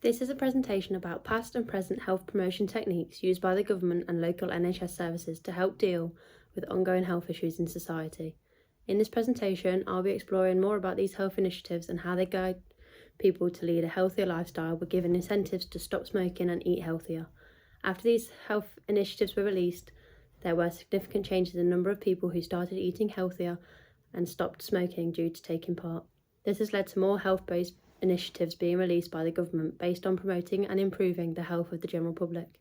This is a presentation about past and present health promotion techniques used by the government and local NHS services to help deal with ongoing health issues in society. In this presentation, I'll be exploring more about these health initiatives and how they guide people to lead a healthier lifestyle by giving incentives to stop smoking and eat healthier. After these health initiatives were released, there were significant changes in the number of people who started eating healthier and stopped smoking due to taking part. This has led to more health-based initiatives being released by the government based on promoting and improving the health of the general public.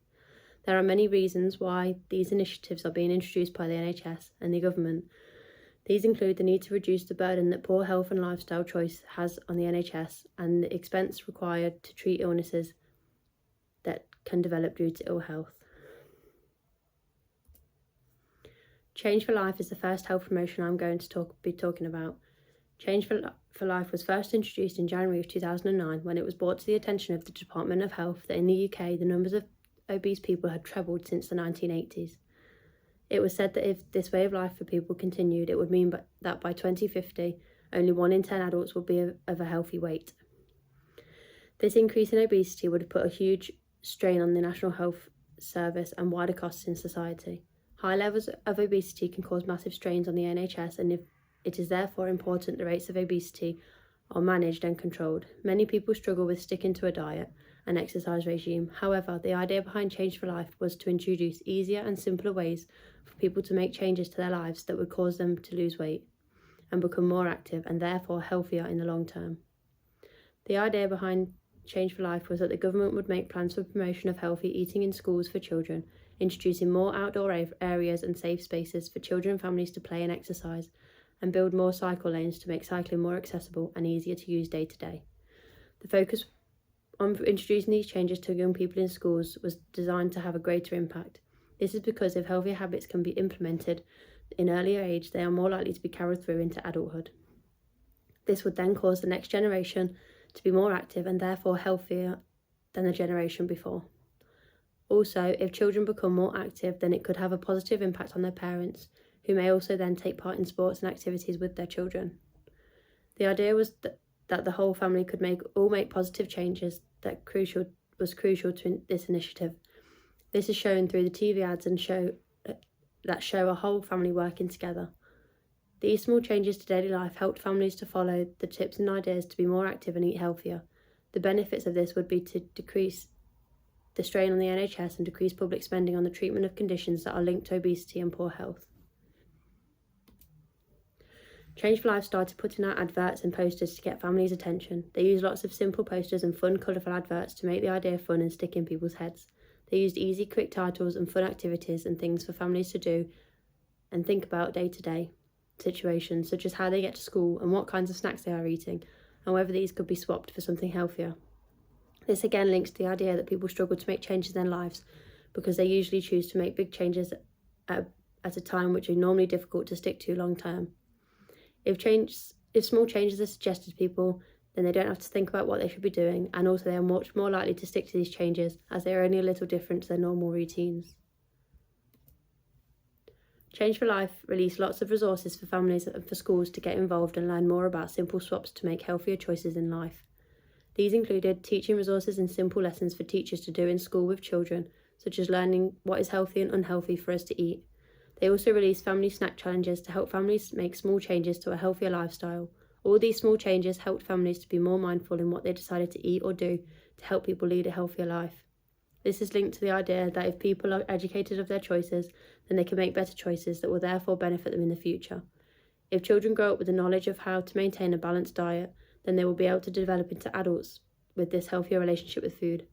There are many reasons why these initiatives are being introduced by the NHS and the government. These include the need to reduce the burden that poor health and lifestyle choice has on the NHS and the expense required to treat illnesses that can develop due to ill health. Change for Life is the first health promotion I'm going to be talking about. Change for Life was first introduced in January of 2009 when it was brought to the attention of the Department of Health that in the UK the numbers of obese people had trebled since the 1980s. It was said that if this way of life for people continued, it would mean that by 2050 only 1 in 10 adults would be of a healthy weight. This increase in obesity would have put a huge strain on the National Health Service and wider costs in society. High levels of obesity can cause massive strains on the NHS, and it is therefore important the rates of obesity are managed and controlled. Many people struggle with sticking to a diet and exercise regime. However, the idea behind Change for Life was to introduce easier and simpler ways for people to make changes to their lives that would cause them to lose weight and become more active and therefore healthier in the long term. The idea behind Change for Life was that the government would make plans for promotion of healthy eating in schools for children, introducing more outdoor areas and safe spaces for children and families to play and exercise, and build more cycle lanes to make cycling more accessible and easier to use day to day. The focus on introducing these changes to young people in schools was designed to have a greater impact. This is because if healthier habits can be implemented in earlier age, they are more likely to be carried through into adulthood. This would then cause the next generation to be more active and therefore healthier than the generation before. Also, if children become more active, then it could have a positive impact on their parents, who may also then take part in sports and activities with their children. The idea was that the whole family could make positive changes that was crucial to this initiative. This is shown through the TV ads and show a whole family working together. These small changes to daily life helped families to follow the tips and ideas to be more active and eat healthier. The benefits of this would be to decrease the strain on the NHS and decrease public spending on the treatment of conditions that are linked to obesity and poor health. Change for Life started putting out adverts and posters to get families' attention. They used lots of simple posters and fun, colourful adverts to make the idea fun and stick in people's heads. They used easy, quick titles and fun activities and things for families to do and think about day-to-day situations, such as how they get to school and what kinds of snacks they are eating, and whether these could be swapped for something healthier. This again links to the idea that people struggle to make changes in their lives because they usually choose to make big changes at a time which are normally difficult to stick to long term. If small changes are suggested to people, then they don't have to think about what they should be doing, and also they are much more likely to stick to these changes as they are only a little different to their normal routines. Change for Life released lots of resources for families and for schools to get involved and learn more about simple swaps to make healthier choices in life. These included teaching resources and simple lessons for teachers to do in school with children, such as learning what is healthy and unhealthy for us to eat. They also released family snack challenges to help families make small changes to a healthier lifestyle. All these small changes helped families to be more mindful in what they decided to eat or do to help people lead a healthier life. This is linked to the idea that if people are educated of their choices, then they can make better choices that will therefore benefit them in the future. If children grow up with the knowledge of how to maintain a balanced diet, then they will be able to develop into adults with this healthier relationship with food.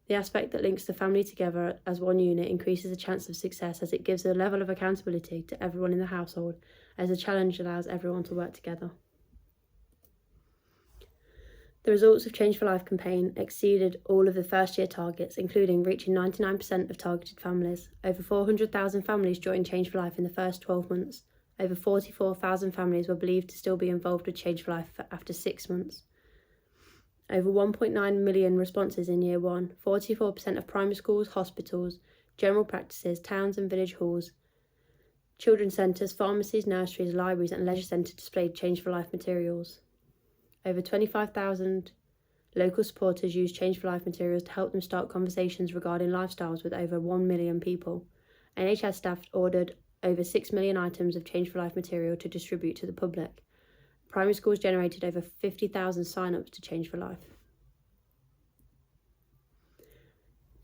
The aspect that links the family together as one unit increases the chance of success as it gives a level of accountability to everyone in the household, as the challenge allows everyone to work together. The results of Change for Life campaign exceeded all of the first-year targets, including reaching 99% of targeted families. Over 400,000 families joined Change for Life in the first 12 months. Over 44,000 families were believed to still be involved with Change for Life after 6 months. Over 1.9 million responses in year 1. 44% of primary schools, hospitals, general practices, towns and village halls, children's centres, pharmacies, nurseries, libraries and leisure centres displayed Change for Life materials. Over 25,000 Local supporters use Change for Life materials to help them start conversations regarding lifestyles with over 1 million people. NHS staff ordered over 6 million items of Change for Life material to distribute to the public. Primary schools generated over 50,000 sign-ups to Change for Life.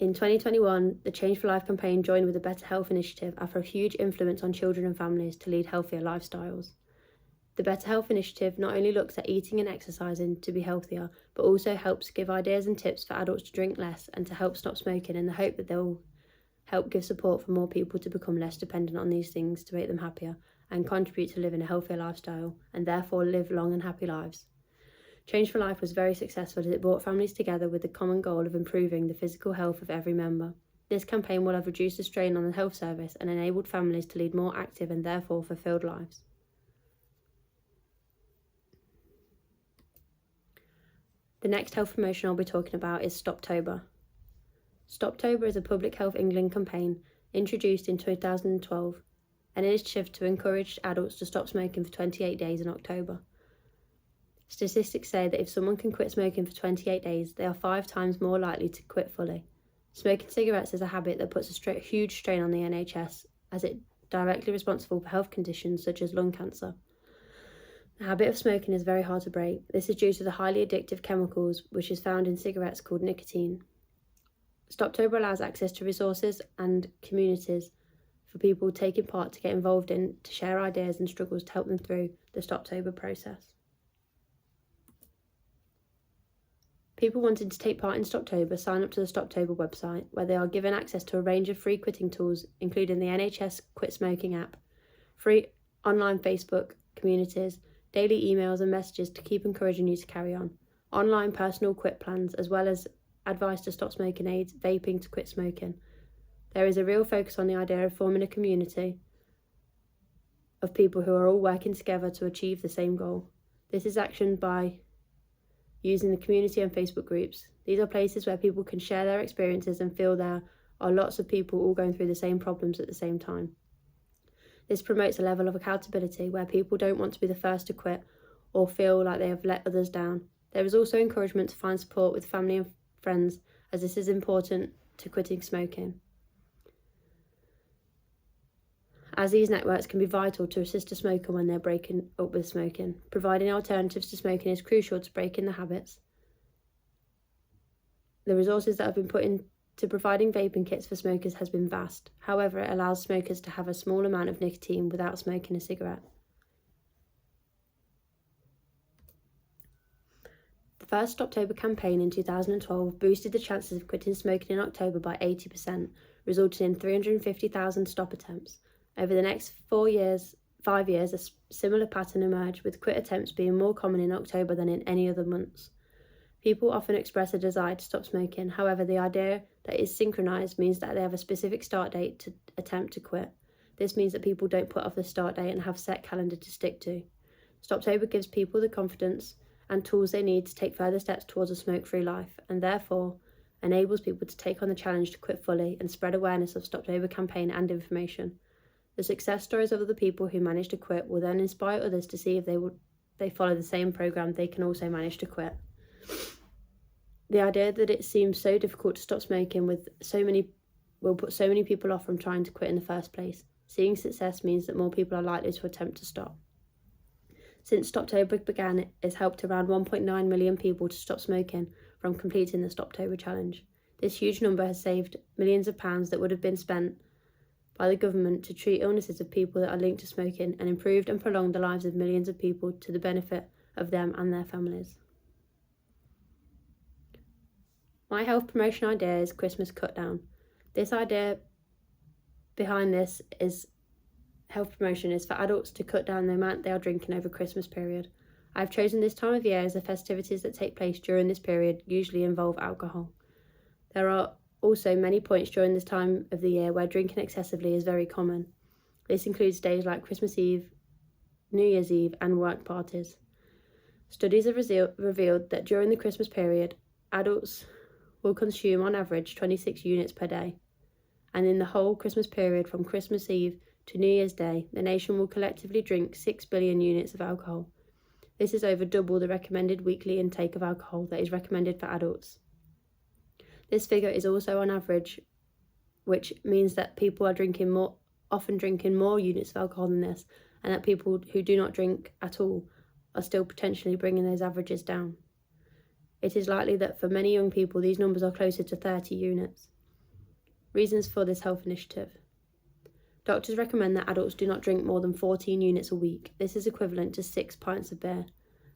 In 2021, the Change for Life campaign joined with the Better Health Initiative after a huge influence on children and families to lead healthier lifestyles. The Better Health Initiative not only looks at eating and exercising to be healthier, but also helps give ideas and tips for adults to drink less and to help stop smoking, in the hope that they'll help give support for more people to become less dependent on these things to make them happier and contribute to living a healthier lifestyle and therefore live long and happy lives. Change for Life was very successful as it brought families together with the common goal of improving the physical health of every member. This campaign will have reduced the strain on the health service and enabled families to lead more active and therefore fulfilled lives. The next health promotion I'll be talking about is Stoptober. Stoptober is a Public Health England campaign introduced in 2012, an initiative to encourage adults to stop smoking for 28 days in October. Statistics say that if someone can quit smoking for 28 days, they are 5 times more likely to quit fully. Smoking cigarettes is a habit that puts a huge strain on the NHS, as it's directly responsible for health conditions such as lung cancer. The habit of smoking is very hard to break. This is due to the highly addictive chemicals which is found in cigarettes called nicotine. Stoptober allows access to resources and communities for people taking part to get involved in, to share ideas and struggles to help them through the Stoptober process. People wanting to take part in Stoptober sign up to the Stoptober website, where they are given access to a range of free quitting tools, including the NHS Quit Smoking app, free online Facebook communities, daily emails and messages to keep encouraging you to carry on, online personal quit plans, as well as advice to stop smoking aids, vaping to quit smoking. There is a real focus on the idea of forming a community of people who are all working together to achieve the same goal. This is actioned by using the community and Facebook groups. These are places where people can share their experiences and feel there are lots of people all going through the same problems at the same time. This promotes a level of accountability where people don't want to be the first to quit or feel like they have let others down. There is also encouragement to find support with family and friends, as this is important to quitting smoking, as these networks can be vital to assist a smoker when they're breaking up with smoking. Providing alternatives to smoking is crucial to breaking the habits. The resources that have been put into providing vaping kits for smokers has been vast. However, it allows smokers to have a small amount of nicotine without smoking a cigarette. The first Stoptober campaign in 2012 boosted the chances of quitting smoking in October by 80%, resulting in 350,000 stop attempts. Over the next 5 years, a similar pattern emerged, with quit attempts being more common in October than in any other months. People often express a desire to stop smoking. However, the idea that it's synchronised means that they have a specific start date to attempt to quit. This means that people don't put off the start date and have a set calendar to stick to. Stoptober gives people the confidence and tools they need to take further steps towards a smoke-free life, and therefore enables people to take on the challenge to quit fully and spread awareness of Stoptober campaign and information. The success stories of other people who manage to quit will then inspire others to see if they follow the same programme, they can also manage to quit. The idea that it seems so difficult to stop smoking will put so many people off from trying to quit in the first place. Seeing success means that more people are likely to attempt to stop. Since Stoptober began, it has helped around 1.9 million people to stop smoking from completing the Stoptober challenge. This huge number has saved millions of pounds that would have been spent by the government to treat illnesses of people that are linked to smoking, and improved and prolonged the lives of millions of people to the benefit of them and their families. My health promotion idea is Christmas cut down. This idea behind this is health promotion is for adults to cut down the amount they are drinking over Christmas period. I've chosen this time of year as the festivities that take place during this period usually involve alcohol. There are also many points during this time of the year where drinking excessively is very common. This includes days like Christmas Eve, New Year's Eve and work parties. Studies have revealed that during the Christmas period, adults will consume on average 26 units per day. And in the whole Christmas period from Christmas Eve to New Year's Day, the nation will collectively drink 6 billion units of alcohol. This is over double the recommended weekly intake of alcohol that is recommended for adults. This figure is also on average, which means that people are often drinking more units of alcohol than this, and that people who do not drink at all are still potentially bringing those averages down. It is likely that for many young people, these numbers are closer to 30 units. Reasons for this health initiative. Doctors recommend that adults do not drink more than 14 units a week. This is equivalent to 6 pints of beer.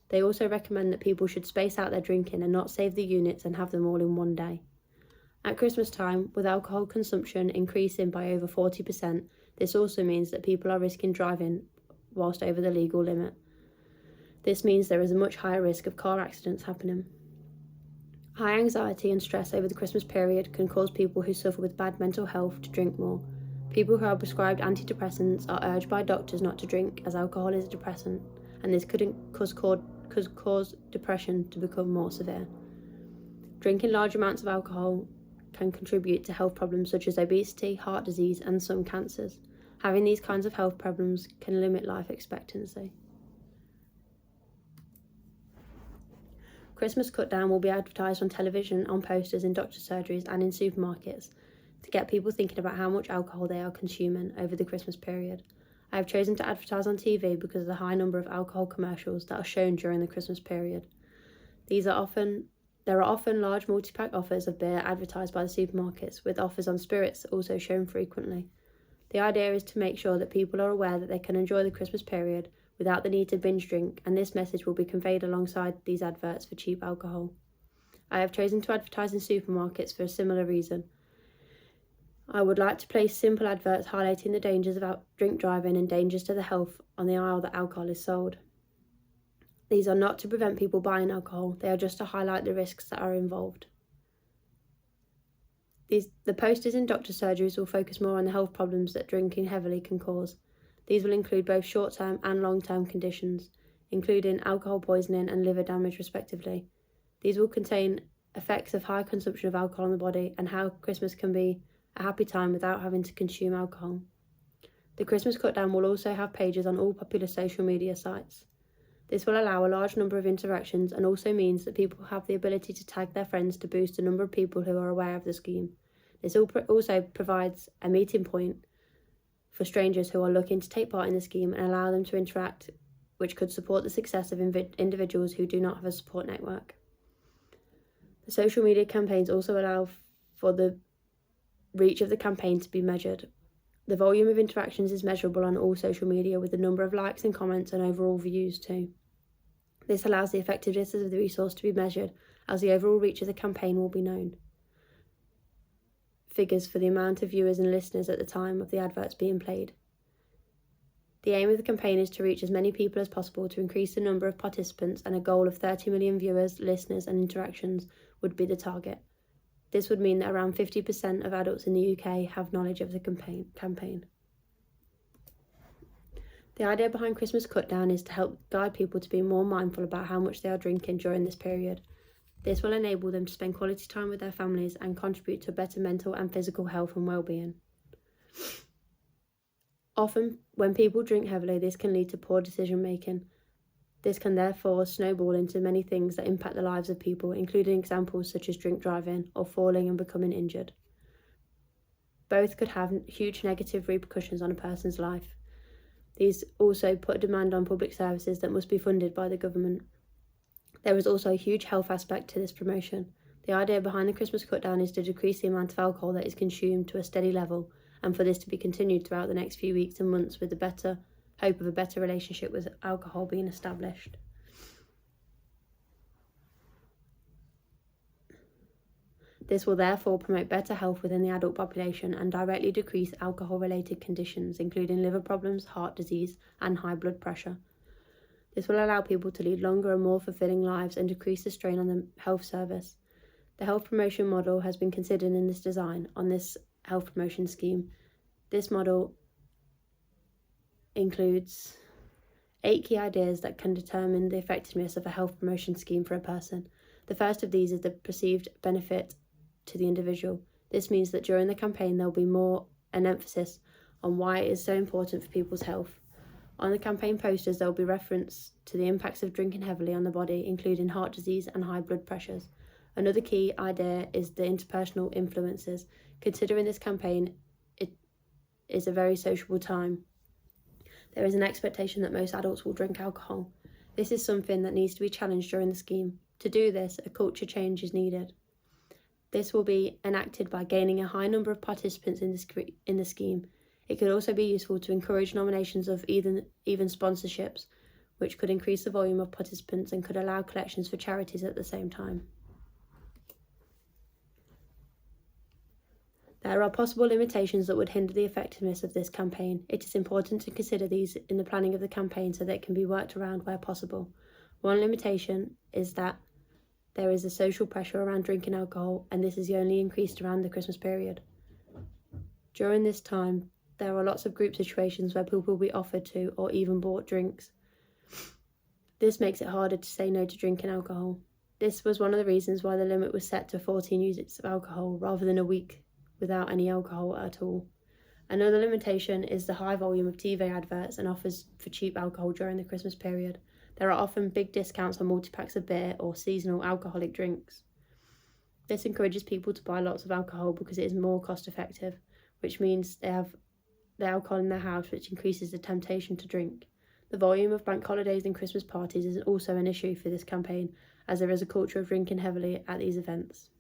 They also recommend that people should space out their drinking and not save the units and have them all in one day. At Christmas time, with alcohol consumption increasing by over 40%, this also means that people are risking driving whilst over the legal limit. This means there is a much higher risk of car accidents happening. High anxiety and stress over the Christmas period can cause people who suffer with bad mental health to drink more. People who are prescribed antidepressants are urged by doctors not to drink, as alcohol is a depressant, and this could cause depression to become more severe. Drinking large amounts of alcohol can contribute to health problems such as obesity, heart disease, and some cancers. Having these kinds of health problems can limit life expectancy. Christmas Cut Down will be advertised on television, on posters, in doctor surgeries and in supermarkets to get people thinking about how much alcohol they are consuming over the Christmas period. I have chosen to advertise on TV because of the high number of alcohol commercials that are shown during the Christmas period. There are often large multi-pack offers of beer advertised by the supermarkets, with offers on spirits also shown frequently. The idea is to make sure that people are aware that they can enjoy the Christmas period without the need to binge drink, and this message will be conveyed alongside these adverts for cheap alcohol. I have chosen to advertise in supermarkets for a similar reason. I would like to place simple adverts highlighting the dangers of drink driving and dangers to the health on the aisle that alcohol is sold. These are not to prevent people buying alcohol, they are just to highlight the risks that are involved. The posters in doctor surgeries will focus more on the health problems that drinking heavily can cause. These will include both short-term and long-term conditions, including alcohol poisoning and liver damage respectively. These will contain effects of high consumption of alcohol in the body and how Christmas can be a happy time without having to consume alcohol. The Christmas Cut Down will also have pages on all popular social media sites. This will allow a large number of interactions and also means that people have the ability to tag their friends to boost the number of people who are aware of the scheme. This also provides a meeting point for strangers who are looking to take part in the scheme and allow them to interact, which could support the success of individuals who do not have a support network. The social media campaigns also allow for the reach of the campaign to be measured. The volume of interactions is measurable on all social media, with the number of likes and comments and overall views too. This allows the effectiveness of the resource to be measured, as the overall reach of the campaign will be known. Figures for the amount of viewers and listeners at the time of the adverts being played. The aim of the campaign is to reach as many people as possible to increase the number of participants, and a goal of 30 million viewers, listeners and interactions would be the target. This would mean that around 50% of adults in the UK have knowledge of the campaign. The idea behind Christmas Cut Down is to help guide people to be more mindful about how much they are drinking during this period. This will enable them to spend quality time with their families and contribute to better mental and physical health and well-being. Often, when people drink heavily, this can lead to poor decision-making. This can therefore snowball into many things that impact the lives of people, including examples such as drink driving or falling and becoming injured. Both could have huge negative repercussions on a person's life. These also put a demand on public services that must be funded by the government. There is also a huge health aspect to this promotion. The idea behind the Christmas Cut Down is to decrease the amount of alcohol that is consumed to a steady level, and for this to be continued throughout the next few weeks and months, with the hope of a better relationship with alcohol being established. This will therefore promote better health within the adult population and directly decrease alcohol-related conditions, including liver problems, heart disease, and high blood pressure. This will allow people to lead longer and more fulfilling lives and decrease the strain on the health service. The health promotion model has been considered in this design on this health promotion scheme. This model includes 8 key ideas that can determine the effectiveness of a health promotion scheme for a person. The first of these is the perceived benefit to the individual. This means that during the campaign there will be more an emphasis on why it is so important for people's health. On the campaign posters, there will be reference to the impacts of drinking heavily on the body, including heart disease and high blood pressures. Another key idea is the interpersonal influences. Considering this campaign, it is a very sociable time. There is an expectation that most adults will drink alcohol. This is something that needs to be challenged during the scheme. To do this, a culture change is needed. This will be enacted by gaining a high number of participants in the scheme. It could also be useful to encourage nominations of even sponsorships, which could increase the volume of participants and could allow collections for charities at the same time. There are possible limitations that would hinder the effectiveness of this campaign. It is important to consider these in the planning of the campaign so that it can be worked around where possible. One limitation is that there is a social pressure around drinking alcohol, and this is only increased around the Christmas period. During this time, there are lots of group situations where people will be offered to or even bought drinks. This makes it harder to say no to drinking alcohol. This was one of the reasons why the limit was set to 14 units of alcohol rather than a week without any alcohol at all. Another limitation is the high volume of TV adverts and offers for cheap alcohol during the Christmas period. There are often big discounts on multi-packs of beer or seasonal alcoholic drinks. This encourages people to buy lots of alcohol because it is more cost effective, which means they have the alcohol in their house, which increases the temptation to drink. The volume of bank holidays and Christmas parties is also an issue for this campaign, as there is a culture of drinking heavily at these events.